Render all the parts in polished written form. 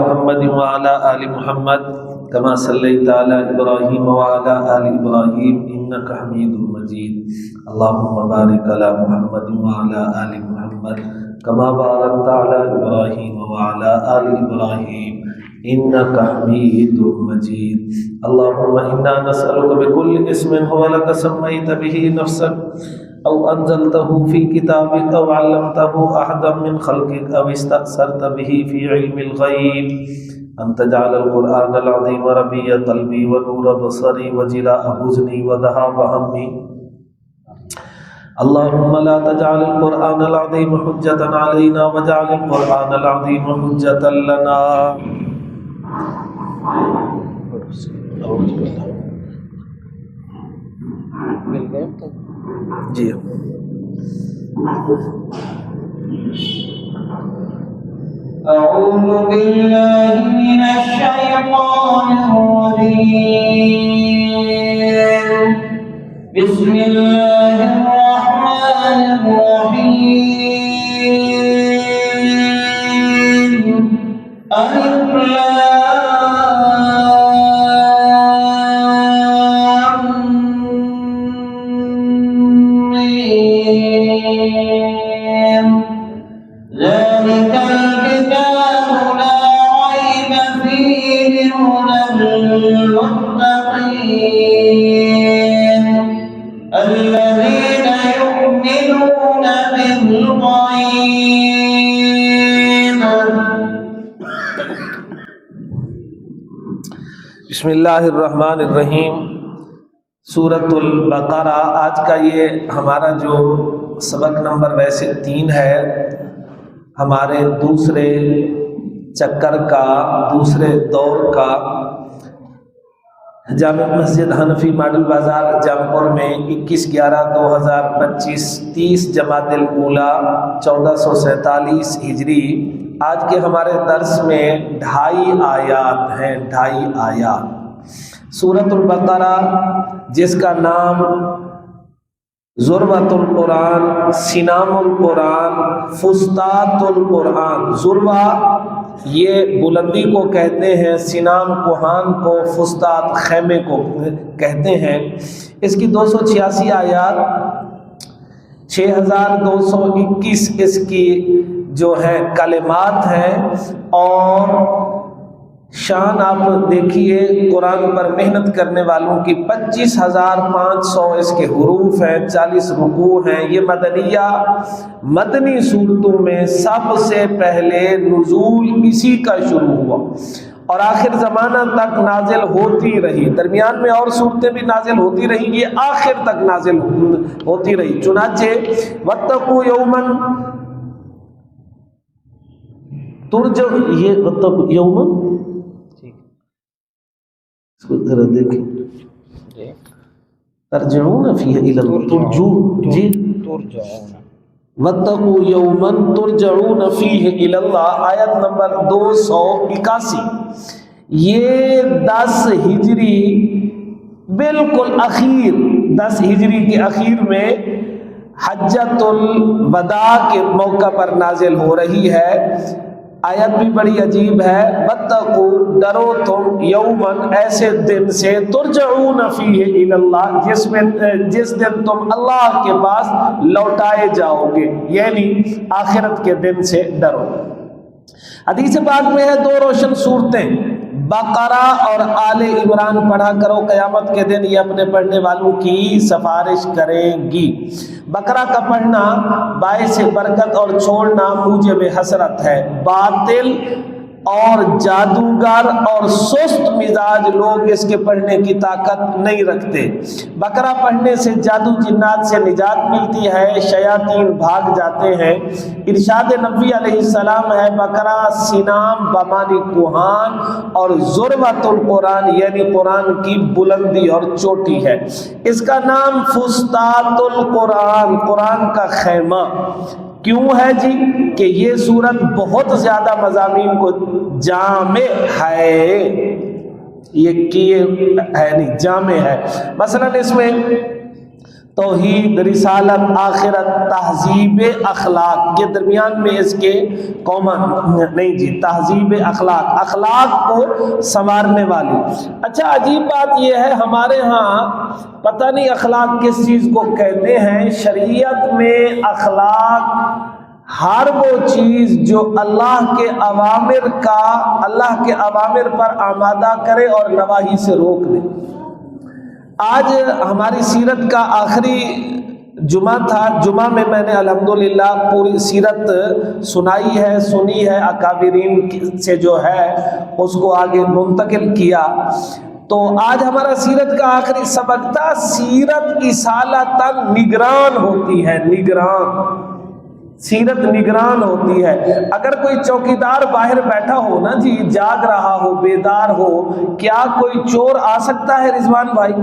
محمد وعلى آل محمد كما صليت على إبراهيم وعلى آل إبراهيم إنك حميد مجيد اللهم بارك على محمد وعلى آل محمد كما باركت على إبراهيم وعلى آل إبراهيم إنك حميد مجيد اللهم إنا نسألك بكل اسم هو لك سميت به نفسك أو أنزلته في كتابك أو علمته أحدا من خلقك أو استأثرت به في علم الغيب أن تجعل القرآن العظيم ربيع قلبي ونور بصري وجلاء حزني وذهاب همي اللهم لا تجعل القرآن العظيم حجة علينا واجعل القرآن العظيم حجة لنا جی أعوذ بالله من الشيطان الرجيم بسم الله الرحمن الرحيم ألف لام ميم ذلك الكتاب لا ريب فيه هدى للمتقين الذين يؤمنون بالغيب. بسم اللہ الرحمن الرحیم. سورۃ البقرہ. آج کا یہ ہمارا جو سبق نمبر ویسے 3 ہے، ہمارے دوسرے چکر کا، دوسرے دور کا. جامع مسجد حنفی ماڈل بازار جامپور میں 21/11/2025 30 جمادی الاولیٰ 1447 ہجری. آج کے ہمارے درس میں 2.5 آیات ہیں. 2.5 آیات. سورۃ البقرہ جس کا نام ذروۃ القرآن، سنام القرآن، فسطاط القرآن. ذروہ یہ بلندی کو کہتے ہیں، سنام کوہان کو، فسطاط خیمے کو کہتے ہیں. اس کی 286 آیات، 6221 اس کی جو ہے کلمات ہیں. اور شان آپ دیکھیے قرآن پر محنت کرنے والوں کی 25,500 اس کے حروف ہیں، 40 رکوع ہیں. یہ مدنی صورتوں میں سب سے پہلے نزول اسی کا شروع ہوا اور آخر زمانہ تک نازل ہوتی رہی. درمیان میں اور صورتیں بھی نازل ہوتی رہی، یہ آخر تک نازل ہوتی رہی. چنانچہ واتقوا یوما ترجع، یہ واتقوا یوما، اس کو ذرا دیکھیں، ترجعون فیہ الی واتقوا یوما ترجعون فیہ الی اللہ. آیت نمبر 281. یہ 10 ہجری بالکل اخیر، 10 ہجری کے اخیر میں حجۃ الوداع کے موقع پر نازل ہو رہی ہے. آیت بھی بڑی عجیب ہے. واتقوا، ڈرو تم، یومن ایسے دن سے، ترجعون فیہ الی اللہ جس دن تم اللہ کے پاس لوٹائے جاؤ گے، یعنی آخرت کے دن سے ڈرو. حدیث پاک میں ہے 2 روشن صورتیں، بقرہ اور آل عمران پڑھا کرو، قیامت کے دن یہ اپنے پڑھنے والوں کی سفارش کریں گی. بقرہ کا پڑھنا باعث برکت اور چھوڑنا موجب حسرت ہے. باطل اور جادوگر اور سست مزاج لوگ اس کے پڑھنے کی طاقت نہیں رکھتے. بقرہ پڑھنے سے جادو جنات سے نجات ملتی ہے، شیاطین بھاگ جاتے ہیں. ارشاد نبی علیہ السلام ہے، بقرہ سنام بمانی کوہان اور ذروۃ القرآن یعنی قرآن کی بلندی اور چوٹی ہے. اس کا نام فسطاط القرآن، قرآن کا خیمہ کیوں ہے جی؟ کہ یہ سورت بہت زیادہ مضامین کو جامع ہے، یہ کیے ہے نہیں، جامع ہے. مثلا اس میں توحید، رسالت، آخرت، تہذیب اخلاق، یہ درمیان میں اس کے کامن نہیں جی، تہذیب اخلاق، اخلاق کو سنوارنے والی۔ اچھا عجیب بات یہ ہے ہمارے ہاں پتہ نہیں اخلاق کس چیز کو کہتے ہیں۔ شریعت میں اخلاق ہر وہ چیز جو اللہ کے اوامر پر آمادہ کرے اور نواہی سے روک دے۔ آج ہماری سیرت کا آخری جمعہ تھا، جمعہ میں نے الحمدللہ پوری سیرت سنی ہے اکابرین سے جو ہے اس کو آگے منتقل کیا۔ تو آج ہمارا سیرت کا آخری سبق تھا، سیرت اصالتاً نگران ہوتی ہے، سیرت نگران ہوتی ہے۔ اگر کوئی چوکیدار باہر بیٹھا ہو نا جی، جاگ رہا ہو، بیدار ہو، کیا کوئی چور آ سکتا ہے رضوان بھائی؟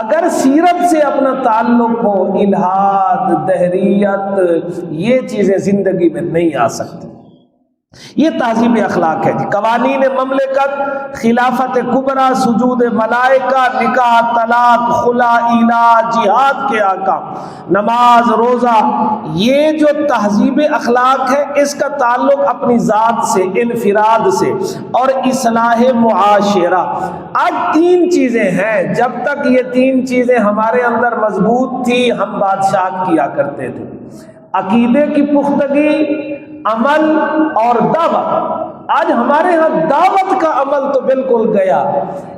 اگر سیرت سے اپنا تعلق ہو، الہاد، دہریت، یہ چیزیں زندگی میں نہیں آ سکتی۔ یہ تہذیب اخلاق ہے جی۔ قوانین مملکت، خلافت کبریٰ، سجود ملائکہ، نکاح، طلاق، خلا، ایلا، جہاد کے احکام، نماز، روزہ، یہ جو تہذیب اخلاق ہے اس کا تعلق اپنی ذات سے، انفراد سے اور اصلاح معاشرہ۔ آج تین چیزیں ہیں، جب تک یہ تین چیزیں ہمارے اندر مضبوط تھی ہم بادشاہت کیا کرتے تھے۔ عقیدے کی پختگی، عمل اور دعوت۔ آج ہمارے ہاں دعوت کا عمل تو بالکل گیا۔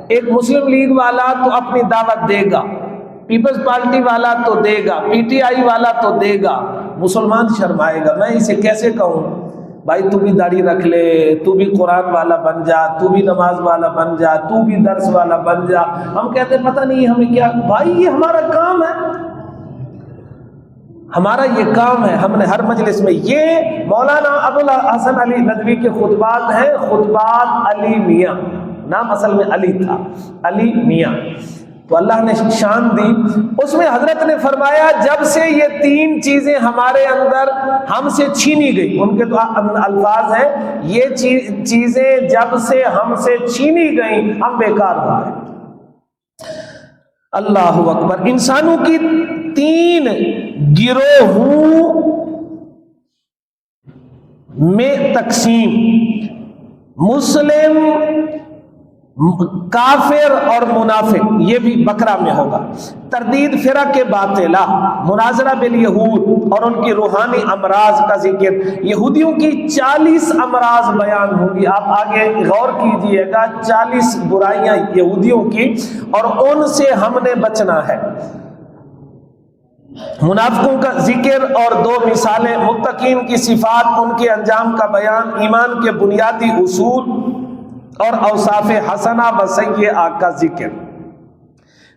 ایک مسلم لیگ والا تو اپنی دعوت دے گا، پیپلز پارٹی والا تو دے گا، پی ٹی آئی والا تو دے گا، مسلمان شرمائے گا۔ میں اسے کیسے کہوں بھائی تو بھی داڑھی رکھ لے، تو بھی قرآن والا بن جا، تو بھی نماز والا بن جا، تو بھی درس والا بن جا۔ ہم کہتے ہیں پتہ نہیں ہمیں کیا، بھائی یہ ہمارا کام ہے، ہمارا یہ کام ہے۔ ہم نے ہر مجلس میں، یہ مولانا ابوالحسن علی ندوی کے خطبات ہیں، خطبات علی میاں، نام اصل میں علی تھا، علی میاں، تو اللہ نے شان دی۔ اس میں حضرت نے فرمایا جب سے یہ تین چیزیں ہمارے اندر ہم سے چھینی گئی، ان کے تو الفاظ ہیں، یہ چیزیں جب سے ہم سے چھینی گئیں ہم بیکار ہو گئے۔ اللہ اکبر۔ انسانوں کی تین گروہوں میں تقسیم، مسلم، کافر اور منافق، یہ بھی بقرہ میں ہوگا۔ تردید فرق باطلہ، مناظرہ بالیہود اور ان کی روحانی امراض کا ذکر۔ یہودیوں کی 40 امراض بیان ہوں گی، آپ آگے غور کیجئے گا، 40 برائیاں یہودیوں کی، اور ان سے ہم نے بچنا ہے۔ منافقوں کا ذکر اور 2 مثالیں، متقین کی صفات، ان کے انجام کا بیان، ایمان کے بنیادی اصول اور اوصاف حسنہ و سیئہ کا ذکر۔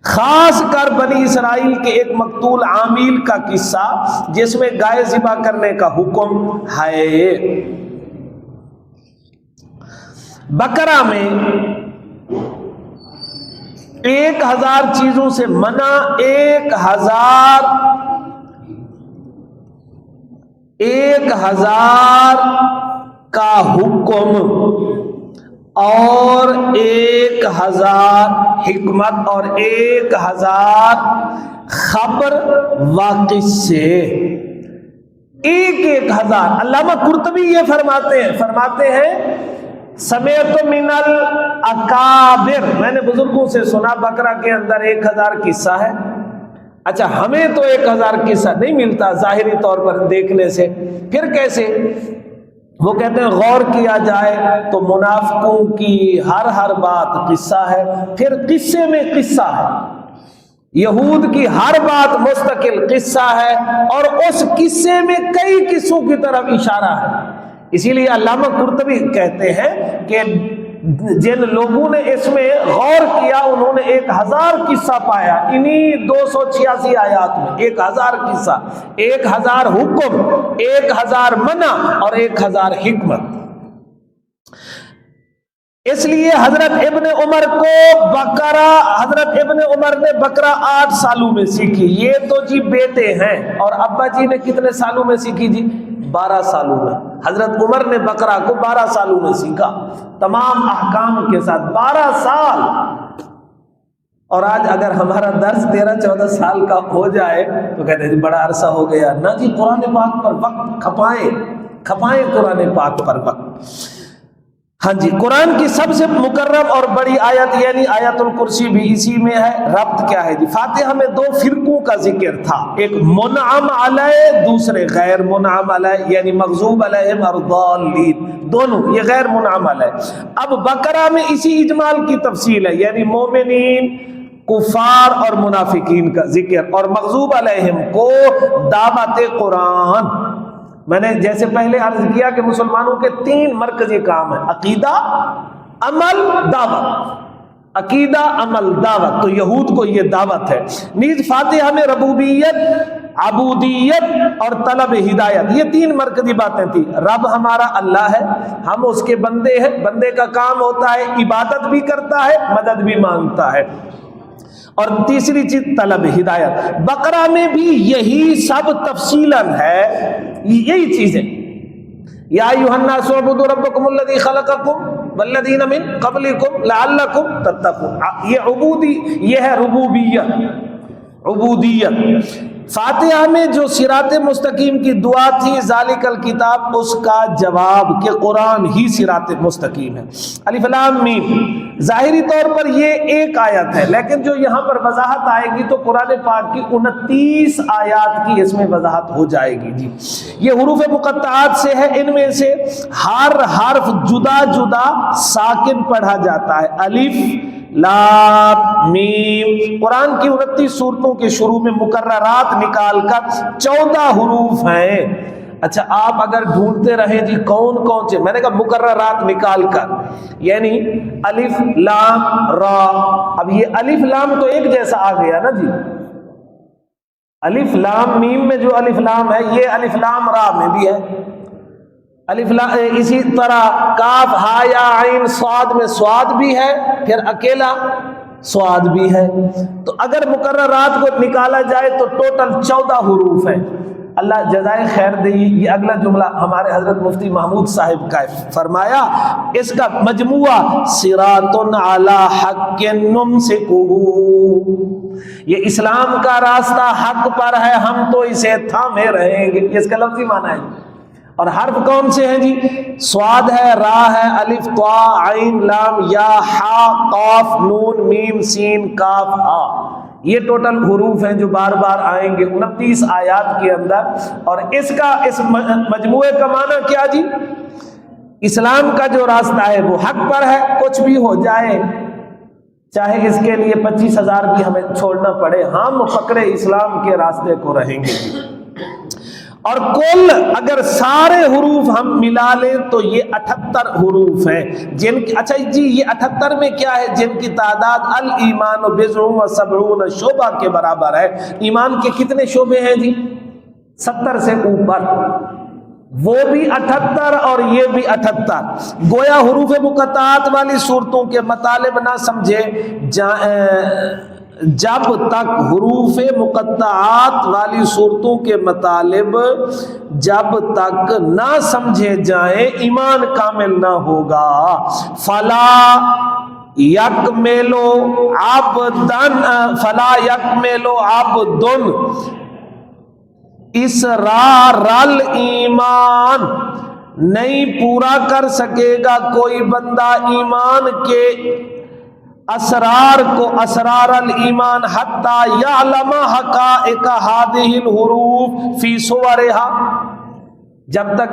خاص کر بنی اسرائیل کے ایک مقتول عامل کا قصہ جس میں گائے ذبح کرنے کا حکم ہے۔ بقرہ میں 1000 چیزوں سے منع، 1000 کا حکم اور 1000 حکمت اور 1000 خبر واقع سے، 1000۔ علامہ قرطبی یہ فرماتے ہیں سمیت من الاکابر، میں نے بزرگوں سے سنا بقرہ کے اندر 1000 قصہ ہے۔ اچھا ہمیں تو 1000 قصہ نہیں ملتا ظاہری طور پر دیکھنے سے، پھر کیسے؟ وہ کہتے ہیں غور کیا جائے تو منافقوں کی ہر بات قصہ ہے، پھر قصے میں قصہ ہے، یہود کی ہر بات مستقل قصہ ہے، اور اس قصے میں کئی قصوں کی طرف اشارہ ہے۔ اسی لیے علامہ قرطبی کہتے ہیں کہ جن لوگوں نے اس میں غور کیا انہوں نے 1000 قصہ پایا، انہی 286 آیات میں 1000 قصہ، 1000 حکم، 1000 منع اور 1000 حکمت۔ اس لیے حضرت ابن عمر نے بقرہ 8 سالوں میں سیکھی۔ یہ تو جی بیٹے ہیں، اور ابا جی نے کتنے سالوں میں سیکھی جی؟ 12 سالوں میں۔ حضرت عمر نے بقرہ کو 12 سالوں میں سیکھا، تمام احکام کے ساتھ، 12 سال۔ اور آج اگر ہمارا درس 13-14 سال کا ہو جائے تو کہتے ہیں جی بڑا عرصہ ہو گیا نہ جی، قرآن پاک پر وقت کھپائیں قرآن پاک پر وقت۔ ہاں جی، قرآن کی سب سے مکرم اور بڑی آیت یعنی آیت الکرسی بھی اسی میں ہے۔ ربط کیا ہے جی؟ فاتحہ میں 2 فرقوں کا ذکر تھا، ایک منعم علیہ، دوسرے غیر منعم علیہ، یعنی مغضوب علیہم اور ضالین، دونوں یہ غیر منعم علیہ۔ اب بقرہ میں اسی اجمال کی تفصیل ہے، یعنی مومنین، کفار اور منافقین کا ذکر، اور مغضوب علیہم کو دعوت قرآن۔ میں نے جیسے پہلے عرض کیا کہ مسلمانوں کے 3 مرکزی کام ہیں، عقیدہ، عمل، دعوت۔ عقیدہ، عمل، دعوت، تو یہود کو یہ دعوت ہے۔ نیز فاتحہ میں ربوبیت، عبودیت اور طلب ہدایت، یہ 3 مرکزی باتیں تھیں۔ رب ہمارا اللہ ہے، ہم اس کے بندے ہیں، بندے کا کام ہوتا ہے عبادت بھی کرتا ہے، مدد بھی مانگتا ہے، اور تیسری چیز طلب ہدایت۔ بقرہ میں بھی یہی سب تفصیلاً ہے، یہی چیزیں۔ یا ایھا الناس اعبدوا ربکم الذی خلقکم والذین من قبلکم لعلکم تتقون، یہ ہے ربوبیت، عبودیت۔ فاتحہ میں جو صراط مستقیم کی دعا تھی، ذالک الکتاب، اس کا جواب کہ قرآن ہی صراط مستقیم ہے۔ الف لام میم، ظاہری طور پر یہ ایک آیت ہے، لیکن جو یہاں پر وضاحت آئے گی تو قرآن پاک کی 29 آیات کی اس میں وضاحت ہو جائے گی جی۔ یہ حروف مقطعات سے ہے، ان میں سے ہر حرف جدا جدا ساکن پڑھا جاتا ہے، الف لام میم۔ قرآن کی 29 سورتوں کے شروع میں مقررات نکال کر 14 حروف ہیں۔ اچھا، آپ اگر ڈھونڈتے رہیں جی کون کون سے، میں نے کہا مقررات نکال کر، یعنی الف لام را۔ اب یہ الف لام تو ایک جیسا آ گیا نا جی، الف لام میم میں جو الف لام ہے یہ الف لام را میں بھی ہے، الف لام۔ اسی طرح کاف ہا یا عین صاد میں صاد بھی ہے، پھر اکیلا صاد بھی ہے۔ تو اگر مقررات کو نکالا جائے تو ٹوٹل 14 حروف ہیں۔ اللہ جزائے خیر دے، یہ اگلا جملہ ہمارے حضرت مفتی محمود صاحب کا فرمایا، اس کا مجموعہ صراط علی حق نمسکہ، یہ اسلام کا راستہ حق پر ہے، ہم تو اسے تھامے رہیں گے، یہ اس کا لفظی معنی ہے۔ اور حرف کون سے ہیں جی؟ صاد ہے، را ہے، الف طا عین لام یا ہا قاف نون میم سین کاف ہا، یہ ٹوٹل حروف ہیں جو بار بار آئیں گے 29 آیات کے اندر۔ اور اس مجموعے کا معنی کیا جی؟ اسلام کا جو راستہ ہے وہ حق پر ہے، کچھ بھی ہو جائے، چاہے اس کے لیے 25,000 بھی ہمیں چھوڑنا پڑے، ہم پکڑے اسلام کے راستے کو رہیں گے جی۔ اور کل اگر سارے حروف ہم ملا لیں تو یہ 78 حروف ہیں، جن کی اچھا جی یہ 78 میں کیا ہے؟ جن کی تعداد الایمان بضع و 70 شعبہ کے برابر ہے۔ ایمان کے کتنے شعبے ہیں جی؟ 70 سے اوپر، وہ بھی 78 اور یہ بھی 78۔ گویا حروف مقطعات والی صورتوں کے مطالب نہ سمجھے جب تک حروف مقطعات والی صورتوں کے مطالب جب تک نہ سمجھے جائیں ایمان کامل نہ ہوگا۔ فلا یکملو عبدن اسرار الایمان، نہیں پورا کر سکے گا کوئی بندہ ایمان کے اسرار کو، اسرار الایمان، حتی یعلم حقائق هذه الحروف فی صورها، جب تک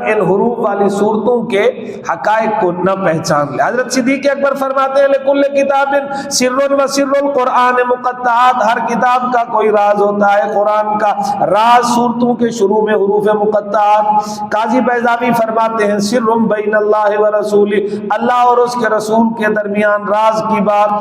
ان حروف والی صورتوں کے حقائق کو نہ پہچان لے۔ حضرت صدیق اکبر فرماتے ہیں لکل کتاب سر و سر القرآن مقطعات، ہر کتاب کا کوئی راز ہوتا ہے، قرآن کا راز صورتوں کے شروع میں حروف مقطعات۔ قاضی بیضاوی فرماتے ہیں سر بین اللہ و رسولہ، اللہ اور اس کے رسول کے درمیان راز کی بات۔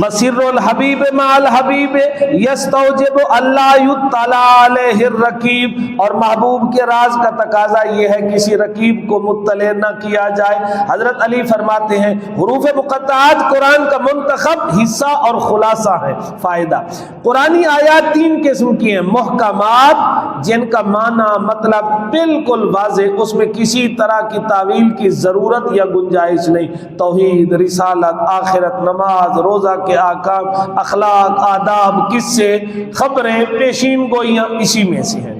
وَسِرُّ الْحَبِيبِ مَعَ الْحَبِيبِ يَسْتَوْجِبُ أَلَّا يُطَّلَعَ عَلَيْهِ الرَّقِيبُ، اور محبوب کے راز کا تقاضا یہ ہے کسی رقیب کو مطلع نہ کیا جائے۔ حضرت علی فرماتے ہیں حروف مقطعات قرآن کا منتخب حصہ اور خلاصہ ہے۔ فائدہ، قرآنی آیات 3 قسم کی ہیں، محکمات، جن کا معنی مطلب بالکل واضح، اس میں کسی طرح کی تعویل کی ضرورت یا گنجائش نہیں۔ توحید، رسالت، آخرت، نماز، روزہ کے احکام، اخلاق، آداب، قصے، خبریں، پیشین گوئیاں اسی میں سے ہیں۔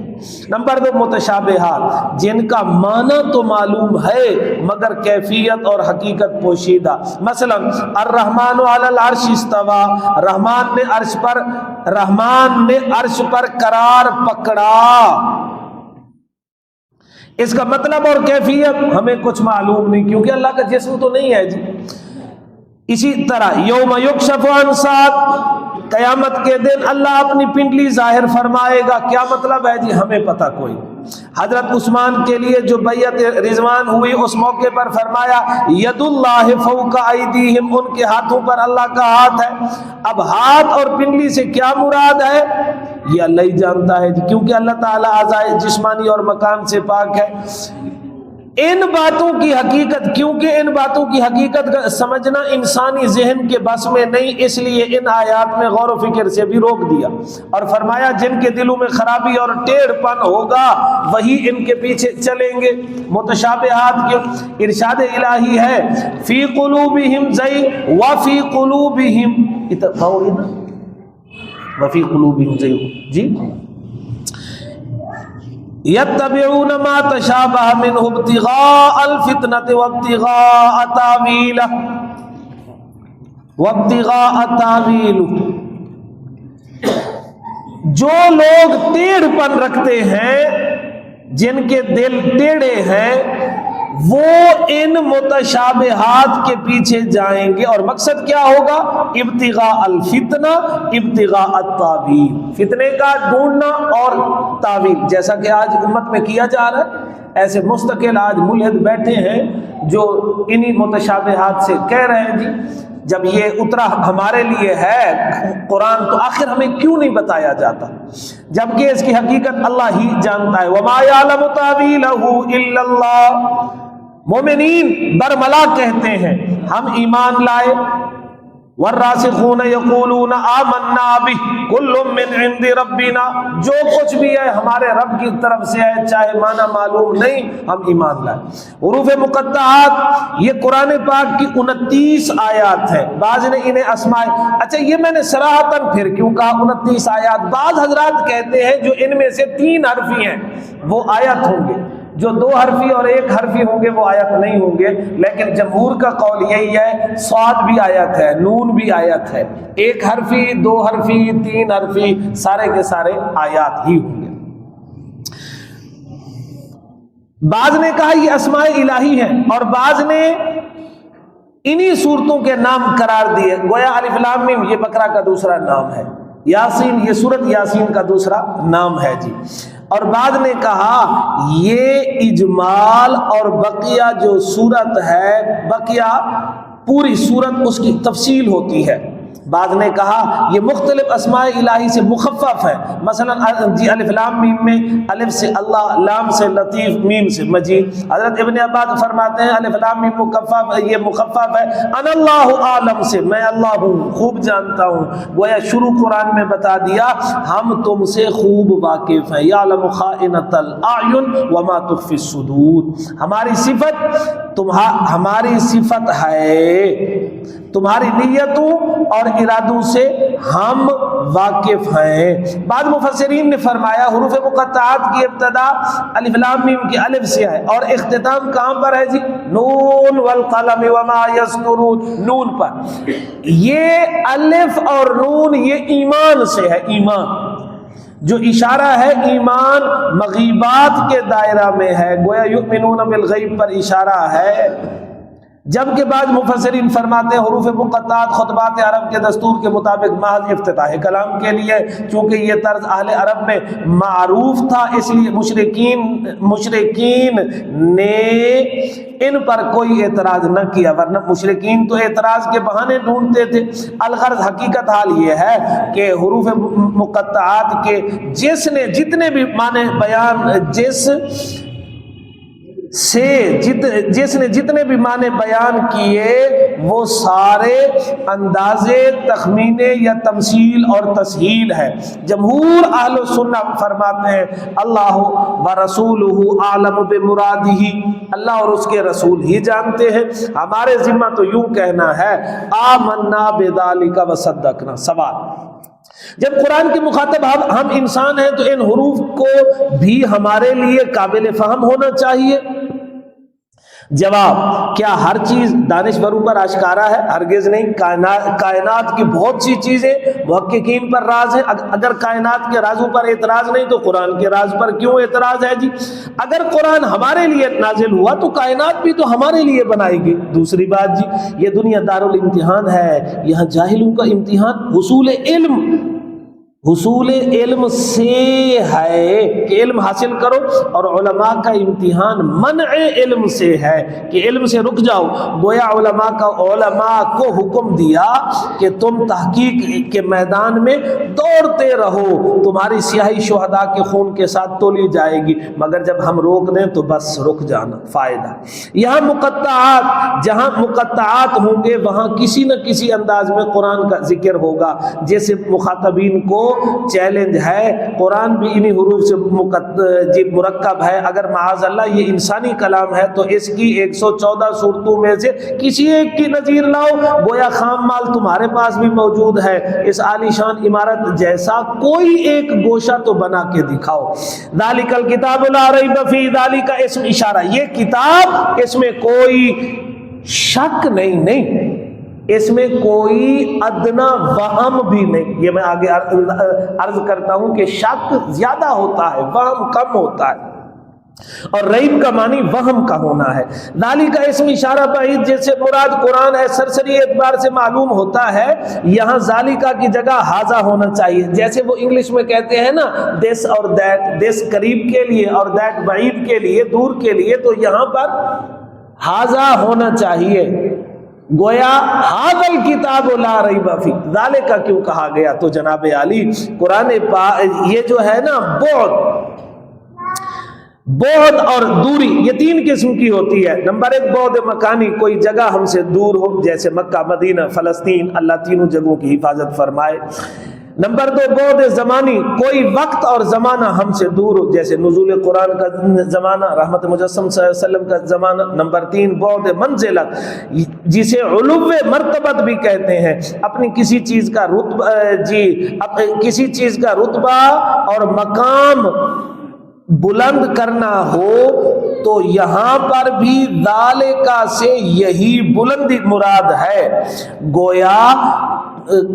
نمبر 2 متشابہات، جن کا معنی تو معلوم ہے مگر کیفیت اور حقیقت پوشیدہ۔ مثلا الرحمن علی العرش استوى، رحمان نے عرش پر قرار پکڑا، اس کا مطلب اور کیفیت ہمیں کچھ معلوم نہیں، کیونکہ اللہ کا جسم تو نہیں ہے جی۔ اسی طرح یوم یکشف عن ساق، قیامت کے دن اللہ اپنی پنڈلی ظاہر فرمائے گا، کیا مطلب ہے جی ہمیں پتہ کوئی۔ حضرت عثمان کے لیے جو بیعت رضوان ہوئی اس موقع پر فرمایا ید اللہ فوق ایدیہم، ان کے ہاتھوں پر اللہ کا ہاتھ ہے۔ اب ہاتھ اور پنڈلی سے کیا مراد ہے یہ اللہ ہی جانتا ہے جی، کیونکہ اللہ تعالیٰ اعضاء جسمانی اور مکان سے پاک ہے۔ ان باتوں کی حقیقت، کیونکہ ان باتوں کی حقیقت کا سمجھنا انسانی ذہن کے بس میں نہیں، اس لیے ان آیات میں غور و فکر سے بھی روک دیا اور فرمایا جن کے دلوں میں خرابی اور ٹیڑھ پن ہوگا وہی ان کے پیچھے چلیں گے۔ متشابہات کے ارشاد الہی ہے فی قلوبہم زیغ وفی قلوبہم وفی قلوبہم زیغ، جی یتبعون ما تشابہ منہ ابتغاء الفتنة وابتغاء تاویلہ، جو لوگ ٹیڑھ پن رکھتے ہیں، جن کے دل ٹیڑھے ہیں، وہ ان متشابہات کے پیچھے جائیں گے، اور مقصد کیا ہوگا؟ ابتغاء الفتنہ، ابتغاء التاویل، فتنے کا ڈھونڈنا اور تاویل، جیسا کہ آج امت میں کیا جا رہا ہے۔ ایسے مستقل آج ملحد بیٹھے ہیں جو انہی متشابہات سے کہہ رہے ہیں جی جب یہ اترا ہمارے لیے ہے قرآن تو آخر ہمیں کیوں نہیں بتایا جاتا، جبکہ اس کی حقیقت اللہ ہی جانتا ہے۔ وَمَا يَعْلَمُ تَأْوِيلَهُ إِلَّا اللَّهُ، مومنین برملا کہتے ہیں ہم ایمان لائے، والراسخون یقولون آمنا بہ کل من عند ربنا، جو کچھ بھی ہے ہمارے رب کی طرف سے ہے، چاہے معنی معلوم نہیں ہم ایمان لائے۔ حروف مقطعات یہ قرآن پاک کی 29 آیات ہیں، بعض نے انہیں اسماء، اچھا یہ میں نے صراحتاً پھر کیوں کہا 29 آیات؟ بعض حضرات کہتے ہیں جو ان میں سے 3 حرفی ہیں وہ آیت ہوں گے، جو 2 حرفی اور 1 حرفی ہوں گے وہ آیت نہیں ہوں گے، لیکن جمہور کا قول یہی ہے صاد بھی آیت ہے، نون بھی آیت ہے، 1 حرفی 2 حرفی 3 حرفی سارے کے سارے آیات ہی ہوں گے۔ بعض نے کہا یہ اسماء الہی ہیں، اور بعض نے انہی صورتوں کے نام قرار دیے، گویا الف لام میم یہ بقرہ کا دوسرا نام ہے، یاسین یہ سورت یاسین کا دوسرا نام ہے جی۔ اور بعد نے کہا یہ اجمال اور بقیہ جو صورت ہے، بقیہ پوری صورت اس کی تفصیل ہوتی ہے۔ بعد نے کہا یہ مختلف اسماء الہی سے مخفف ہے، مثلا جی الف لام میم میں الف سے اللہ، لام سے لطیف، میم سے مجید۔ حضرت ابن عباس فرماتے ہیں الف لام میم مخفف، یہ مخفف ہے انا اللہ عالم سے، میں اللہ ہوں خوب جانتا ہوں، گویا شروع قرآن میں بتا دیا ہم تم سے خوب واقف ہیں، یعلم خائنۃ الاعین وما تخفی الصدور، ہماری صفت ہے، تمہاری نیتوں اور ارادوں سے ہم واقف ہیں۔ بعض مفسرین نے فرمایا حروف مقطعات کی ابتدا الف لام میم کے الف سے ہے، اور اختتام کہاں پر ہے جی؟ نون والقلم وما یسطرون، نون پر۔ یہ الف اور نون یہ ایمان سے ہے، ایمان جو اشارہ ہے ایمان مغیبات کے دائرہ میں ہے، گویا یؤمنون بالغیب پر اشارہ ہے۔ جبکہ بعض مفسرین فرماتے ہیں حروف مقطعات خطبات عرب کے دستور کے مطابق محض افتتاح کلام کے لیے، چونکہ یہ طرز اہل عرب میں معروف تھا، اس لیے مشرکین نے ان پر کوئی اعتراض نہ کیا، ورنہ مشرکین تو اعتراض کے بہانے ڈھونڈتے تھے۔ الغرض حقیقت حال یہ ہے کہ حروف مقطعات کے جس نے جتنے بھی معنی بیان جس نے جتنے بھی معنی بیان کیے وہ سارے اندازے تخمینے یا تمثیل اور تسہیل ہے۔ جمہور اہل سنت فرماتے ہیں اللہ و رسولہ اعلم بمرادہ، اللہ اور اس کے رسول ہی جانتے ہیں، ہمارے ذمہ تو یوں کہنا ہے آمنا بذالک وصدقنا۔ سوال، جب قرآن کے مخاطب ہم انسان ہیں تو ان حروف کو بھی ہمارے لیے قابل فہم ہونا چاہیے؟ جواب، کیا ہر چیز دانشوروں پر آشکارا ہے؟ ہرگز نہیں۔ کائنات کی بہت سی چیزیں محققین پر راز ہیں۔ اگر کائنات کے رازوں پر اعتراض نہیں تو قرآن کے راز پر کیوں اعتراض ہے جی؟ اگر قرآن ہمارے لیے نازل ہوا تو کائنات بھی تو ہمارے لیے بنائی گئی۔ دوسری بات جی، یہ دنیا دارالامتحان ہے، یہاں جاہلوں کا امتحان حصول علم سے ہے کہ علم حاصل کرو، اور علماء کا امتحان منع علم سے ہے کہ علم سے رک جاؤ۔ گویا علماء کو حکم دیا کہ تم تحقیق کے میدان میں دوڑتے رہو، تمہاری سیاہی شہداء کے خون کے ساتھ تولی جائے گی، مگر جب ہم روک دیں تو بس رک جانا فائدہ۔ یہاں مقطعات، جہاں مقطعات ہوں گے وہاں کسی نہ کسی انداز میں قرآن کا ذکر ہوگا، جیسے مخاطبین کو چیلنج ہے، قرآن بھی انہی حروف سے مرکب ہے، اگر معاذ اللہ یہ انسانی کلام ہے تو اس کی 114 صورتوں میں سے کسی ایک کی نظیر لاؤ، گویا خام مال تمہارے پاس بھی موجود ہے، اس عالی شان عمارت جیسا کوئی ایک گوشہ تو بنا کے دکھاؤ۔ ذالک الکتاب لا ریب فیہ، ذالک اسم اشارہ، یہ کتاب، اس میں کوئی شک نہیں، اس میں کوئی ادنا وہم بھی نہیں۔ یہ میں آگے عرض کرتا ہوں کہ شک زیادہ ہوتا ہے، وہم کم ہوتا ہے، اور ریب کا معنی وہم کا ہونا ہے۔ ذالک اسم اشارہ بعید، جیسے مراد قرآن ہے، سرسری اعتبار سے معلوم ہوتا ہے، یہاں ذالکہ کی جگہ ہاذا ہونا چاہیے، جیسے وہ انگلش میں کہتے ہیں نا دس اور دیٹ، دس قریب کے لیے اور دیٹ بعید کے لیے، دور کے لیے، تو یہاں پر ہاذا ہونا چاہیے، گویا ھذا الکتاب لا ریب فیہ۔ ذالکہ کیوں کہا گیا؟ تو جناب عالی قرآن یہ جو ہے نا بعد اور دوری، یہ تین قسم کی ہوتی ہے۔ نمبر ایک بعد مکانی، کوئی جگہ ہم سے دور ہو، جیسے مکہ، مدینہ، فلسطین، اللہ تینوں جگہوں کی حفاظت فرمائے۔ نمبر دو بعد زمانی، کوئی وقت اور زمانہ ہم سے دور ہو، جیسے نزول قرآن کا زمانہ، رحمت مجسم صلی اللہ علیہ وسلم کا زمانہ۔ نمبر تین بعد منزلت، جسے علو مرتبت بھی کہتے ہیں، اپنی کسی چیز کا کسی چیز کا رتبہ اور مقام بلند کرنا ہو تو یہاں پر بھی ذالکہ سے یہی بلندی مراد ہے۔ گویا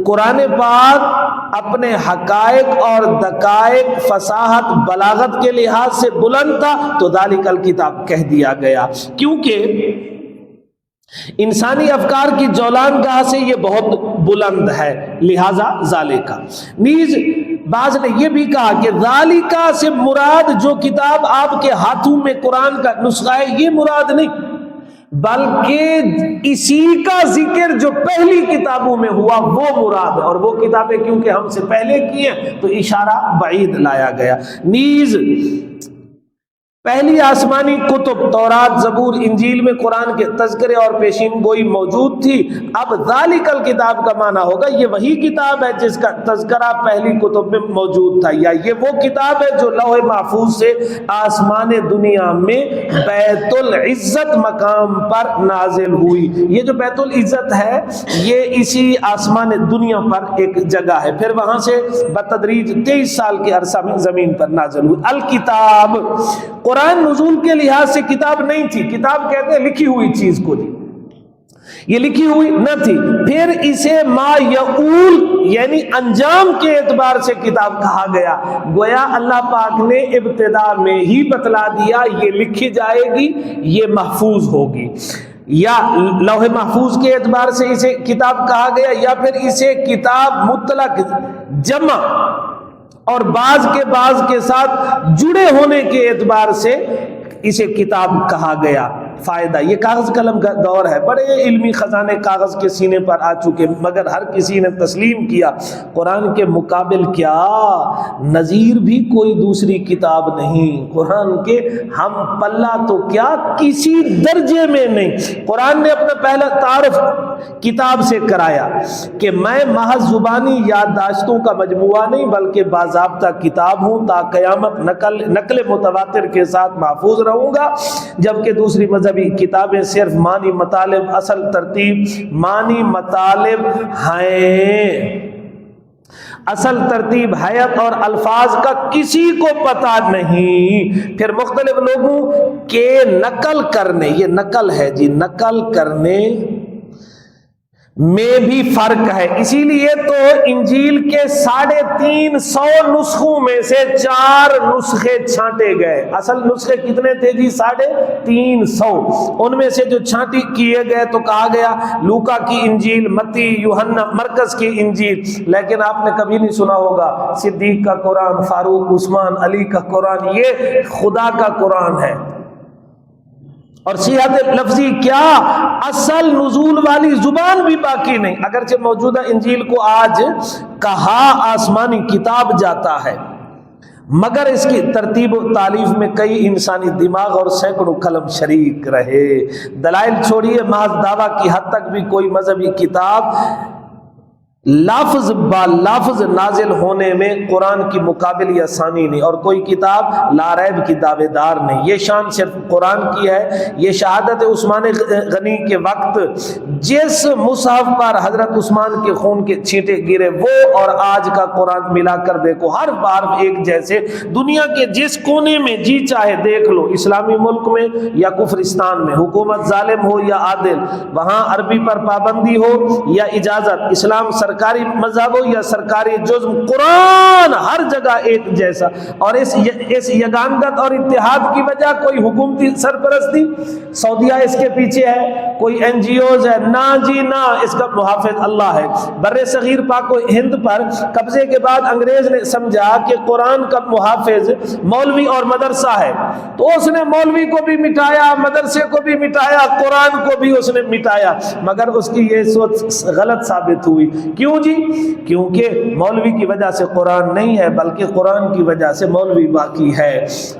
قرآن پاک اپنے حقائق اور دقائق، فصاحت، بلاغت کے لحاظ سے بلند تھا تو ذالک الکتاب کہہ دیا گیا، کیونکہ انسانی افکار کی جولان گاہ سے یہ بہت بلند ہے، لہذا ذالکہ۔ نیز بعض نے یہ بھی کہا کہ ذالکہ سے مراد جو کتاب آپ کے ہاتھوں میں قرآن کا نسخہ ہے یہ مراد نہیں، بلکہ اسی کا ذکر جو پہلی کتابوں میں ہوا وہ مراد ہے، اور وہ کتابیں کیونکہ ہم سے پہلے کی ہیں تو اشارہ بعید لایا گیا۔ نیز پہلی آسمانی کتب تورات، زبور، انجیل میں قرآن کے تذکرے اور پیشین گوئی موجود تھی، اب ذالک الکتاب کا معنی ہوگا یہ وہی کتاب ہے جس کا تذکرہ پہلی کتب میں موجود تھا، یا یہ وہ کتاب ہے جو لوح محفوظ سے آسمان دنیا میں بیت العزت مقام پر نازل ہوئی۔ یہ جو بیت العزت ہے یہ اسی آسمان دنیا پر ایک جگہ ہے، پھر وہاں سے بتدریج 23 سال کے عرصہ میں زمین پر نازل ہوئی۔ الکتاب، قرآن نزول کے لحاظ سے کتاب نہیں تھی، کتاب کہتے ہیں لکھی ہوئی چیز کو دی، یہ لکھی ہوئی نہ تھی۔ پھر اسے ما یعول یعنی انجام کے اعتبار سے کتاب کہا گیا، گویا اللہ پاک نے ابتدا میں ہی بتلا دیا یہ لکھی جائے گی، یہ محفوظ ہوگی، یا لوح محفوظ کے اعتبار سے اسے کتاب کہا گیا، یا پھر اسے کتاب مطلق جمع اور بعض کے ساتھ جڑے ہونے کے اعتبار سے اسے کتاب کہا گیا۔ فائدہ، یہ کاغذ قلم کا دور ہے، بڑے علمی خزانے کاغذ کے سینے پر آ چکے، مگر ہر کسی نے تسلیم کیا قرآن کے مقابل کیا نظیر بھی کوئی دوسری کتاب نہیں، قرآن کے ہم پلہ تو کیا کسی درجے میں نہیں۔ قرآن نے اپنا پہلا تعارف کتاب سے کرایا کہ میں محض زبانی یادداشتوں کا مجموعہ نہیں بلکہ باضابطہ کتاب ہوں، تا قیامت نقل متواتر کے ساتھ محفوظ رہوں گا، جبکہ دوسری مذہبی کتابیں صرف معنی مطالب، اصل ترتیب معنی مطالب ہیں، اصل ترتیب حیت اور الفاظ کا کسی کو پتہ نہیں۔ پھر مختلف لوگوں کے نقل کرنے، یہ نقل ہے جی، نقل کرنے میں بھی فرق ہے، اسی لیے تو انجیل کے 350 نسخوں میں سے 4 نسخے چھانٹے گئے۔ اصل نسخے کتنے تھے جی؟ 350، ان میں سے جو چھانٹی کیے گئے تو کہا گیا لوکا کی انجیل، متی، یوحنا، مرکز کی انجیل، لیکن آپ نے کبھی نہیں سنا ہوگا صدیق کا قرآن، فاروق، عثمان، علی کا قرآن، یہ خدا کا قرآن ہے۔ اور صحت لفظی کیا، اصل نزول والی زبان بھی باقی نہیں، اگرچہ موجودہ انجیل کو آج کہا آسمانی کتاب جاتا ہے، مگر اس کی ترتیب و تالیف میں کئی انسانی دماغ اور سینکڑوں قلم شریک رہے۔ دلائل چھوڑیے، محض دعویٰ کی حد تک بھی کوئی مذہبی کتاب لفظ با لفظ نازل ہونے میں قرآن کی مقابل یا ثانی نہیں، اور کوئی کتاب لا ریب کی دعوے دار نہیں۔ یہ شان صرف قرآن کی ہے۔ یہ شہادت عثمان غنی کے وقت جس مصحف پر حضرت عثمان کے خون کے چھینٹے گرے، وہ اور آج کا قرآن ملا کر دیکھو، ہر بار ایک جیسے، دنیا کے جس کونے میں جی چاہے دیکھ لو، اسلامی ملک میں یا کفرستان میں، حکومت ظالم ہو یا عادل، وہاں عربی پر پابندی ہو یا اجازت، اسلام سرکاری مذہب ہو یا سرکاری جزم، قرآن ہر جگہ ایک جیسا۔ اور اس یگانگت اور اتحاد کی وجہ کوئی حکومتی سرپرستی، سعودیہ اس کے پیچھے ہے، کوئی این جی اوز ہے، نہ جی نہ، اس کا محافظ اللہ ہے۔ بر صغیر پاک و ہند پر قبضے کے بعد انگریز نے سمجھا کہ قرآن کا محافظ مولوی اور مدرسہ ہے، تو اس نے مولوی کو بھی مٹایا، مدرسے کو بھی مٹایا، قرآن کو بھی اس نے مٹایا، مگر اس کی یہ سوچ غلط ثابت ہوئی۔ کیوں جی؟ کیونکہ مولوی کی وجہ سے قرآن نہیں ہے، بلکہ قرآن کی وجہ سے مولوی باقی ہے۔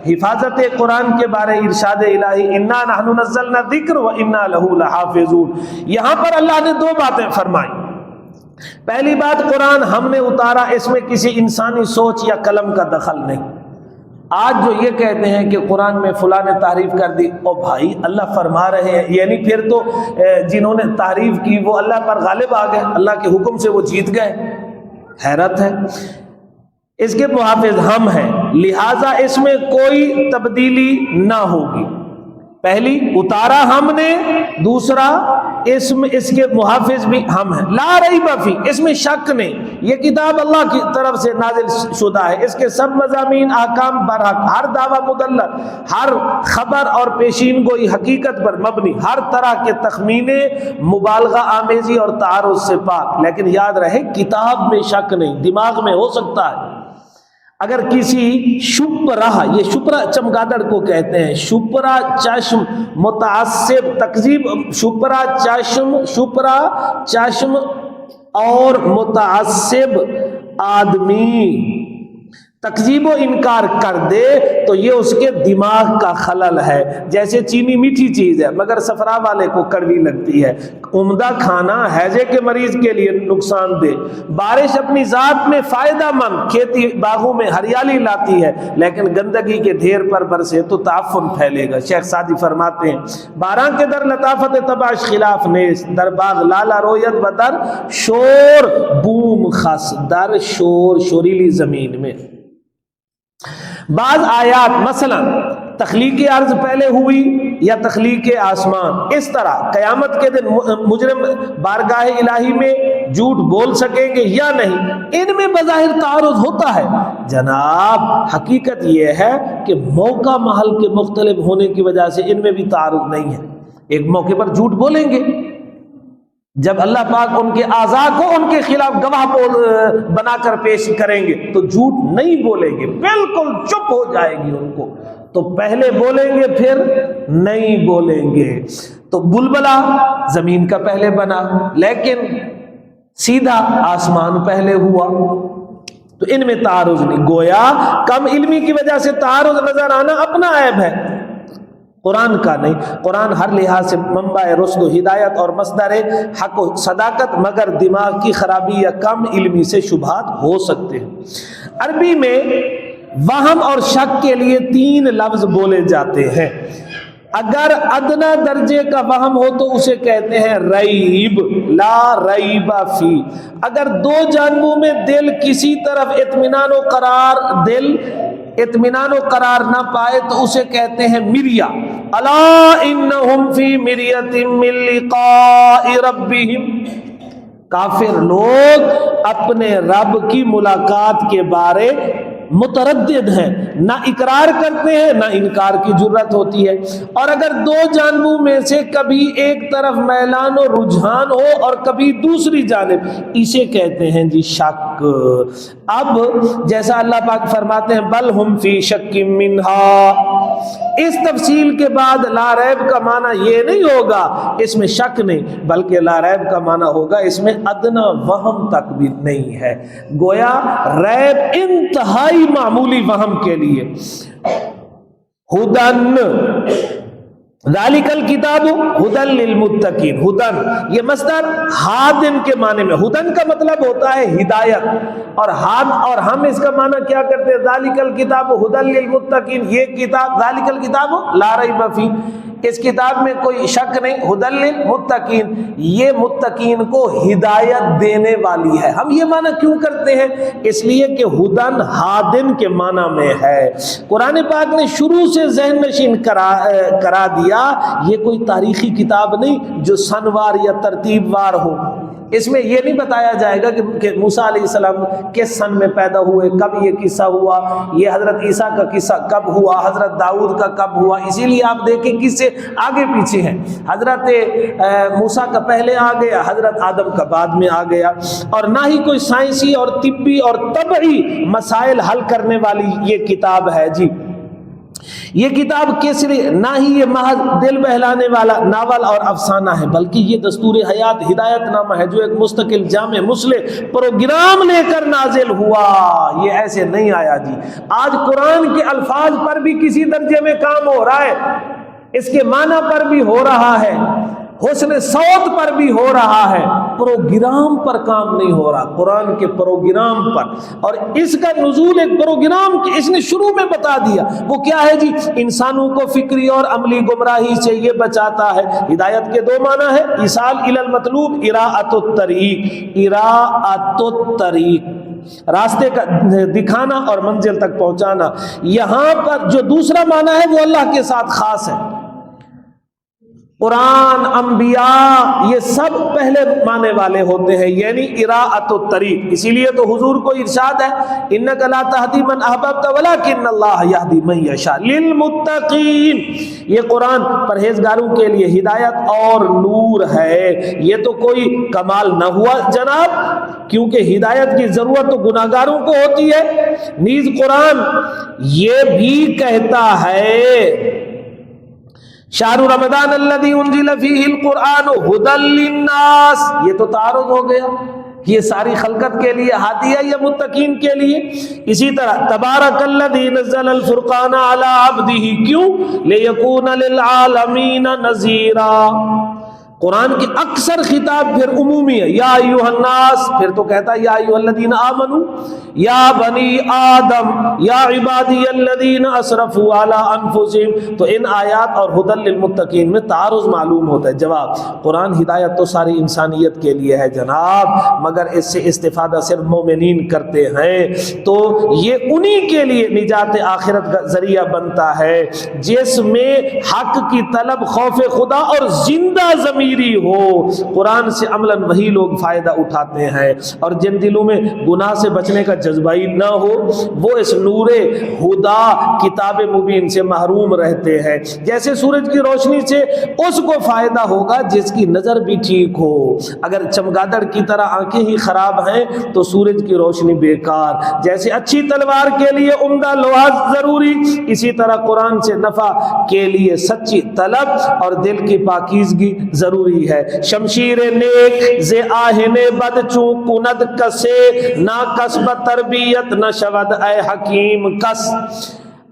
حفاظت قرآن کے بارے ارشاد الہی، انا نحن نزلنا الذکر وانا لہ لحافظون، یہاں پر اللہ نے 2 باتیں فرمائی۔ پہلی بات، قرآن ہم نے اتارا، اس میں کسی انسانی سوچ یا قلم کا دخل نہیں۔ آج جو یہ کہتے ہیں کہ قرآن میں فلاں نے تعریف کر دی، او بھائی اللہ فرما رہے ہیں، یعنی پھر تو جنہوں نے تعریف کی وہ اللہ پر غالب آ گئے، اللہ کے حکم سے وہ جیت گئے۔ حیرت ہے۔ اس کے محافظ ہم ہیں، لہٰذا اس میں کوئی تبدیلی نہ ہوگی۔ پہلی، اتارا ہم نے، دوسرا اس کے محافظ بھی ہم ہیں، لا ریب فی، اس میں شک نہیں، یہ کتاب اللہ کی طرف سے نازل شدہ ہے، اس کے سب مضامین احکام برحق، ہر دعویٰ مدلل، ہر خبر اور پیشین گوئی حقیقت پر مبنی، ہر طرح کے تخمینے، مبالغہ آمیزی اور تعارض سے پاک۔ لیکن یاد رہے کتاب میں شک نہیں، دماغ میں ہو سکتا ہے۔ اگر کسی شپرہ، یہ شپرہ چمگادڑ کو کہتے ہیں، شپرہ چشم متعصب تکذیب، شپرہ چشم اور متعصب آدمی تکذیب و انکار کر دے تو یہ اس کے دماغ کا خلل ہے۔ جیسے چینی میٹھی چیز ہے مگر صفرا والے کو کڑوی لگتی ہے۔ عمدہ کھانا ہیضے کے مریض کے لیے نقصان دہ، بارش اپنی ذات میں فائدہ مند، کھیتی باغوں میں ہریالی لاتی ہے، لیکن گندگی کے ڈھیر پر برسے تو تعفن پھیلے گا۔ شیخ سعدی فرماتے ہیں، باراں کے در لطافت تباش خلاف نیز، در باغ لالا رویت بدر شور بوم خس، در شور شوریلی زمین میں۔ بعض آیات مثلا تخلیق ارض پہلے ہوئی یا تخلیق آسمان، اس طرح قیامت کے دن مجرم بارگاہ الہی میں جھوٹ بول سکیں گے یا نہیں، ان میں بظاہر تعارض ہوتا ہے جناب، حقیقت یہ ہے کہ موقع محل کے مختلف ہونے کی وجہ سے ان میں بھی تعارض نہیں ہے۔ ایک موقع پر جھوٹ بولیں گے، جب اللہ پاک ان کے اعضاء کو ان کے خلاف گواہ بنا کر پیش کریں گے تو جھوٹ نہیں بولیں گے، بالکل چپ ہو جائے گی ان کو، تو پہلے بولیں گے پھر نہیں بولیں گے۔ تو بلبلہ زمین کا پہلے بنا لیکن سیدھا آسمان پہلے ہوا، تو ان میں تعارض نہیں۔ گویا کم علمی کی وجہ سے تعارض نظر آنا اپنا عیب ہے، قرآن کا نہیں۔ قرآن ہر لحاظ سے منبع رشد و ہدایت اور مصدر حق و صداقت، مگر دماغ کی خرابی یا کم علمی سے شبہات ہو سکتے ہیں۔ عربی میں وہم اور شک کے لیے 3 لفظ بولے جاتے ہیں۔ اگر ادنا درجے کا وہم ہو تو اسے کہتے ہیں ریب، لا ریب فی۔ اگر 2 جانبوں میں دل کسی طرف اطمینان و قرار نہ پائے تو اسے کہتے ہیں مریا، الا انہم فی مریۃ من لقاء ربہم۔ کافر لوگ اپنے رب کی ملاقات کے بارے متردد ہیں، نہ اقرار کرتے ہیں نہ انکار کی جرت ہوتی ہے۔ اور اگر 2 جانبوں میں سے کبھی ایک طرف میلان و رجحان ہو اور کبھی دوسری جانب، اسے کہتے ہیں جی شک۔ اب جیسا اللہ پاک فرماتے ہیں بل ہم فی شک منہا، اس تفصیل کے بعد لا ریب کا معنی یہ نہیں ہوگا اس میں شک نہیں، بلکہ لا ریب کا معنی ہوگا اس میں ادنا وہم تک بھی نہیں ہے۔ گویا ریب انتہائی معمولی وہم کے لیے۔ ہدن، ذالک الکتاب ہدن للمتقین، ہدن یہ مصدر ہادن کے معنی میں، ہدن کا مطلب ہوتا ہے ہدایت، اور ہم اس کا معنی کیا کرتے ہیں؟ ذالک الکتاب ہدن للمتقین، یہ کتاب ذالک الکتاب لا ریب فی، اس کتاب میں کوئی شک نہیں، ہدن للمتقین، یہ متقین کو ہدایت دینے والی ہے۔ ہم یہ معنی کیوں کرتے ہیں؟ اس لیے کہ ہدن ہادن کے معنی میں ہے۔ قرآن پاک نے شروع سے ذہن نشین کرا دیا یہ کوئی تاریخی کتاب نہیں جو سنوار یا ترتیب وار ہو۔ اس میں یہ نہیں بتایا جائے گا کہ موسیٰ علیہ السلام کس سن میں پیدا ہوئے، کب یہ قصہ ہوا، یہ حضرت عیسیٰ کا قصہ کب ہوا، حضرت داؤد کا کب ہوا۔ اسی لیے آپ دیکھیں قصے آگے پیچھے ہیں، حضرت موسیٰ کا پہلے آ گیا، حضرت آدم کا بعد میں آ گیا، اور نہ ہی کوئی سائنسی اور طبی اور طبعی مسائل حل کرنے والی یہ کتاب ہے جی۔ یہ کتاب کیسری نہ ہی یہ محض دل بہلانے والا ناول اور افسانہ ہے، بلکہ یہ دستور حیات ہدایت نامہ ہے جو ایک مستقل جامع مصلح پروگرام لے کر نازل ہوا۔ یہ ایسے نہیں آیا جی۔ آج قرآن کے الفاظ پر بھی کسی درجے میں کام ہو رہا ہے، اس کے معنی پر بھی ہو رہا ہے، حسن صوت پر بھی ہو رہا ہے، پروگرام پر کام نہیں ہو رہا، قرآن کے پروگرام پر۔ اور اس کا نزول ایک پروگرام کی اس نے شروع میں بتا دیا، وہ کیا ہے جی؟ انسانوں کو فکری اور عملی گمراہی سے یہ بچاتا ہے۔ ہدایت کے 2 معنی ہے، ایصال الی المطلوب، اراءۃ الطریق، اراءۃ الطریق، راستے کا دکھانا اور منزل تک پہنچانا۔ یہاں پر جو دوسرا معنی ہے وہ اللہ کے ساتھ خاص ہے۔ قرآن، انبیاء، یہ سب پہلے معنی والے ہوتے ہیں، یعنی اراءۃ الطریق۔ اسی لیے تو حضور کو ارشاد ہے انک لا تہدی من احببت ولکن اللہ یہدی من یشاء للمتقین۔ یہ قرآن پرہیزگاروں کے لیے ہدایت اور نور ہے۔ یہ تو کوئی کمال نہ ہوا جناب، کیونکہ ہدایت کی ضرورت تو گناہگاروں کو ہوتی ہے۔ نیز قرآن یہ بھی کہتا ہے شہر رمضان الذی انزل فیہ القرآن ھدی للناس، یہ تو تعارض ہو گیا، یہ ساری خلقت کے لیے ہادی ہے یا متقین کے لیے؟ اسی طرح تبارک الذی نزل الفرقان علی عبدہ، کیوں؟ لیکون للعالمین نذیرا۔ قرآن کی اکثر خطاب پھر عمومی ہے، یا ایھا الناس، پھر تو کہتا ہے یا ایھا الذین آمنوا، یا بنی آدم، یا عبادی الذین اسرفوا علی انفسہم۔ تو ان آیات اور ھدی للمتقین میں تعارض معلوم ہوتا ہے۔ جواب، قرآن ہدایت تو ساری انسانیت کے لیے ہے جناب، مگر اس سے استفادہ صرف مومنین کرتے ہیں، تو یہ انہی کے لیے نجات آخرت کا ذریعہ بنتا ہے جس میں حق کی طلب، خوف خدا اور زندہ ضمیر ہو۔ قرآن سے عملاً وہی لوگ فائدہ اٹھاتے ہیں، اور جن دلوں میں گناہ سے بچنے کا جذبہ ہی نہ ہو وہ اس نور ہدا کتاب مبین سے محروم رہتے ہیں۔ جیسے سورج کی روشنی سے اس کو فائدہ ہوگا جس کی نظر بھی ٹھیک ہو، اگر چمگادڑ کی طرح آنکھیں ہی خراب ہیں تو سورج کی روشنی بیکار۔ جیسے اچھی تلوار کے لیے عمدہ لوہا ضروری، اسی طرح قرآن سے نفع کے لیے سچی طلب اور دل کی پاکیزگی ضروری ہے۔ شمشیر نیک ز آہن بد چوں کند کسے، نہ کسب تربیت نہ شود اے حکیم کس۔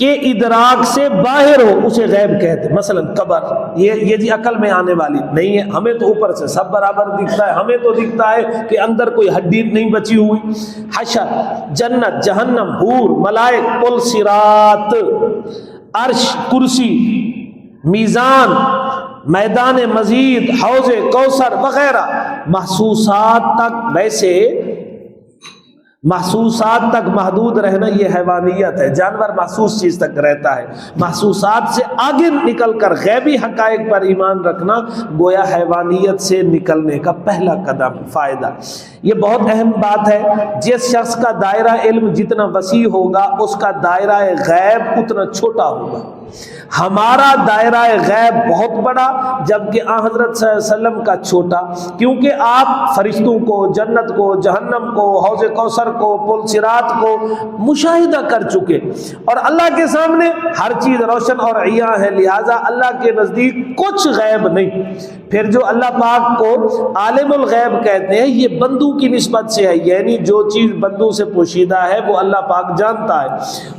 کے ادراک سے باہر ہو اسے غیب کہتے ہیں. مثلا قبر، یہ جی عقل میں آنے والی نہیں ہے. ہمیں تو اوپر سے سب برابر دکھتا ہے، ہمیں تو دکھتا ہے کہ اندر کوئی ہڈی نہیں بچی ہوئی. حشر، جنت، جہنم، حور، ملائک، پل صراط، عرش، کرسی، میزان، میدان مزید، حوض کوثر وغیرہ، محسوسات تک. ویسے محسوسات تک محدود رہنا یہ حیوانیت ہے. جانور محسوس چیز تک رہتا ہے. محسوسات سے آگے نکل کر غیبی حقائق پر ایمان رکھنا گویا حیوانیت سے نکلنے کا پہلا قدم. فائدہ یہ بہت اہم بات ہے. جس شخص کا دائرہ علم جتنا وسیع ہوگا اس کا دائرہ غیب اتنا چھوٹا ہوگا. ہمارا دائرہ غیب بہت بڑا جبکہ حضرت صلی اللہ علیہ وسلم کا چھوٹا، کیونکہ آپ فرشتوں کو، جنت کو، جہنم کو، حوض کوثر کو، پل صراط کو مشاہدہ کر چکے، اور اللہ کے سامنے ہر چیز روشن اور عیاں ہے. لہٰذا اللہ کے نزدیک کچھ غیب نہیں. پھر جو اللہ پاک کو عالم الغیب کہتے ہیں یہ بندوں کی نسبت سے ہے، یعنی جو چیز بندوں سے پوشیدہ ہے وہ اللہ پاک جانتا ہے.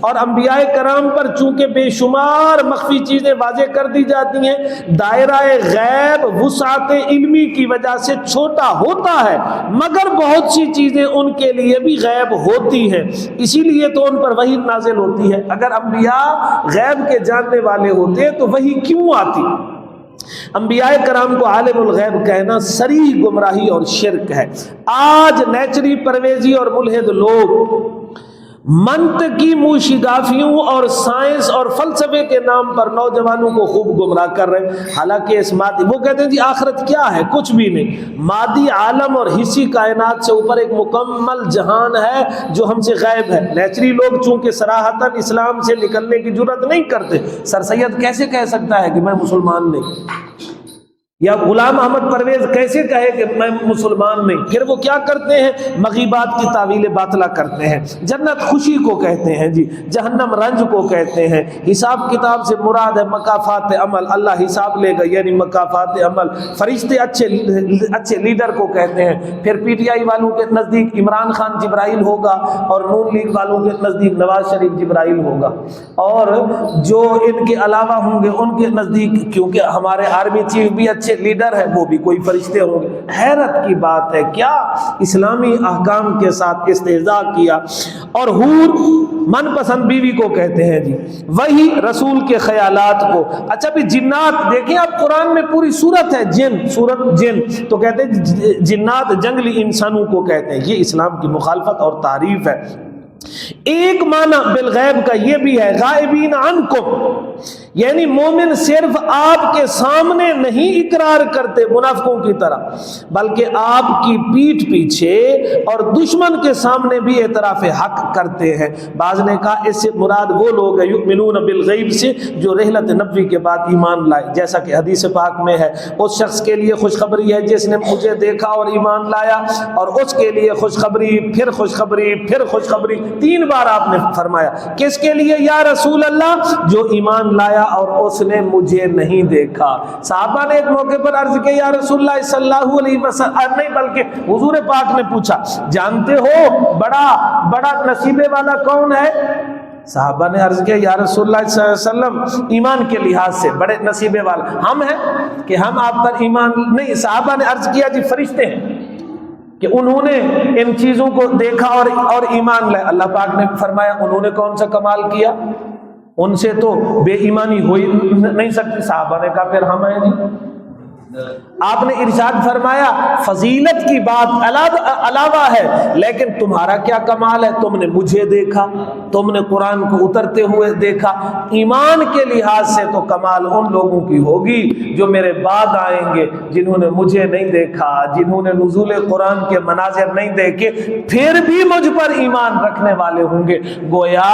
اور انبیاء کرام پر چونکہ بے شمار مخفی چیزیں واضح کر دی جاتی ہیں، دائرہ غیب وسعت علمی کی وجہ سے چھوٹا ہوتا ہے، مگر بہت سی چیزیں ان کے لیے بھی غیب ہوتی ہیں، اسی لیے تو ان پر وحی نازل ہوتی ہے. اگر انبیاء غیب کے جاننے والے ہوتے تو وحی کیوں آتی؟ انبیاء کرام کو عالم الغیب کہنا صریح گمراہی اور شرک ہے. آج نیچری پرویزی اور ملحد لوگ منطقی موشگافیوں اور سائنس اور فلسفے کے نام پر نوجوانوں کو خوب گمراہ کر رہے ہیں. حالانکہ اس مادی، وہ کہتے ہیں جی آخرت کیا ہے؟ کچھ بھی نہیں. مادی عالم اور حصی کائنات سے اوپر ایک مکمل جہان ہے جو ہم سے غائب ہے. نیچری لوگ چونکہ صراحتاً اسلام سے نکلنے کی جرات نہیں کرتے. سر سید کیسے کہہ سکتا ہے کہ میں مسلمان نہیں؟ یا غلام احمد پرویز کیسے کہے کہ میں مسلمان نہیں؟ پھر وہ کیا کرتے ہیں؟ مغیبات کی تعویل باطلہ کرتے ہیں. جنت خوشی کو کہتے ہیں جی، جہنم رنج کو کہتے ہیں. حساب کتاب سے مراد ہے مکافات عمل، اللہ حساب لے گا یعنی مکافات عمل. فرشتے اچھے لیڈر کو کہتے ہیں. پھر پی ٹی آئی والوں کے نزدیک عمران خان جبرائیل ہوگا، اور نون لیگ والوں کے نزدیک نواز شریف جبرائیل ہوگا، اور جو ان کے علاوہ ہوں گے ان کے نزدیک، کیونکہ ہمارے آرمی چیف بھی اچھے لیڈر ہے، وہ بھی کوئی فرشتے ہوں گے. حیرت کی بات ہے، کیا اسلامی احکام کے ساتھ استہزاء کیا. اور حور من پسند بیوی کو کہتے ہیں جی، وہی رسول کے خیالات کو. اچھا بھی جنات دیکھیں آپ، قرآن میں پوری سورت ہے جن، سورت جن، تو کہتے ہیں جنات جنگلی انسانوں کو کہتے ہیں. یہ اسلام کی مخالفت اور تعریف ہے. ایک معنی بالغیب کا یہ بھی ہے غائبین عنکم، یعنی مومن صرف آپ کے سامنے نہیں اقرار کرتے منافقوں کی طرح، بلکہ آپ کی پیٹھ پیچھے اور دشمن کے سامنے بھی اعتراف حق کرتے ہیں. بعض نے کہا اس سے مراد وہ لوگ ہیں یؤمنون بالغیب سے جو رحلت نبوی کے بعد ایمان لائے، جیسا کہ حدیث پاک میں ہے اس شخص کے لیے خوشخبری ہے جس نے مجھے دیکھا اور ایمان لایا، اور اس کے لیے خوشخبری، پھر خوشخبری، پھر خوشخبری. 3 بار آپ نے فرمایا. کس کے لیے یا رسول اللہ؟ جو ایمان لایا اور اس نے مجھے نہیں دیکھا. صحابہ نے ایک موقع پر عرض کیا یا رسول اللہ صلی اللہ علیہ وسلم، نہیں بلکہ حضور پاک نے پوچھا جانتے ہو بڑا نصیبے والا کون ہے؟ صحابہ نے عرض کیا یا رسول اللہ صلی اللہ علیہ وسلم ایمان کے لحاظ سے بڑے نصیبے والا ہم ہیں کہ ہم آپ پر ایمان نہیں. صحابہ نے عرض کیا جی فرشتے ہیں کہ انہوں نے ان چیزوں کو دیکھا اور ایمان لائے. اللہ پاک نے فرمایا انہوں نے کون سا کمال کیا؟ ان سے تو بے ایمانی ہو ہی نہیں سکتی. صحابہ نے کہا پھر ہم ہیں جی. آپ نے ارشاد فرمایا فضیلت کی بات علاوہ ہے، لیکن تمہارا کیا کمال ہے؟ تم نے مجھے دیکھا، تم نے قرآن کو اترتے ہوئے دیکھا. ایمان کے لحاظ سے تو کمال ان لوگوں کی ہوگی جو میرے بعد آئیں گے، جنہوں نے مجھے نہیں دیکھا، جنہوں نے نزول قرآن کے مناظر نہیں دیکھے، پھر بھی مجھ پر ایمان رکھنے والے ہوں گے. گویا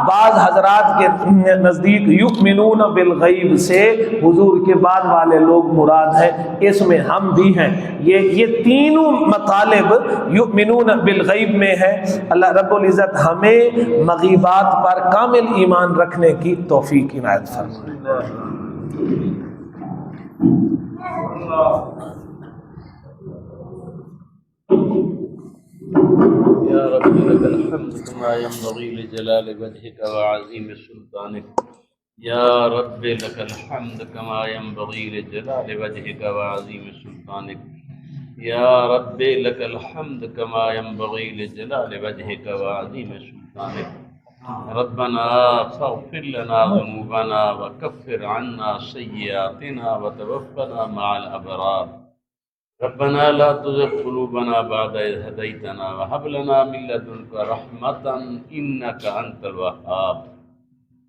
بعض حضرات کے نزدیک یؤمنون بالغیب سے حضور کے بعد والے لوگ مراد ہے. اس میں ہم بھی ہیں. یہ تینوں مطالب یؤمنون بالغیب میں ہے. اللہ رب العزت ہمیں مغیبات پر کامل ایمان رکھنے کی توفیق عنایت فرمائے. يا رب لك الحمد كما ينبغي لجلال وجهك وعظيم سلطانك. يا رب لك الحمد كما ينبغي لجلال وجهك وعظيم سلطانك. يا رب لك الحمد كما ينبغي لجلال وجهك وعظيم سلطانك. ربنا فاغفر لنا ذنوبنا وكفر عنا سيئاتنا وتوفنا مع الأبرار. ربنا لا تزغ قلوبنا بعد إذ هديتنا وهب لنا من لدنك رحمة إنك أنت الوهاب.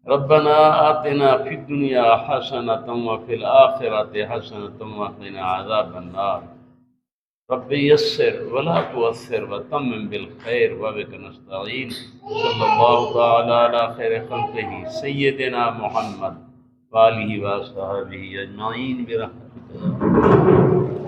ربنا آتنا في الدنيا حسنة وفي الآخرة حسنة وقنا عذاب النار. رب يسر ولا تؤثر وتمم بالخير وبك نستعين. صلى الله تعالى على خير خلقه سيدنا محمد وآله وصحبه أجمعين برحمتك.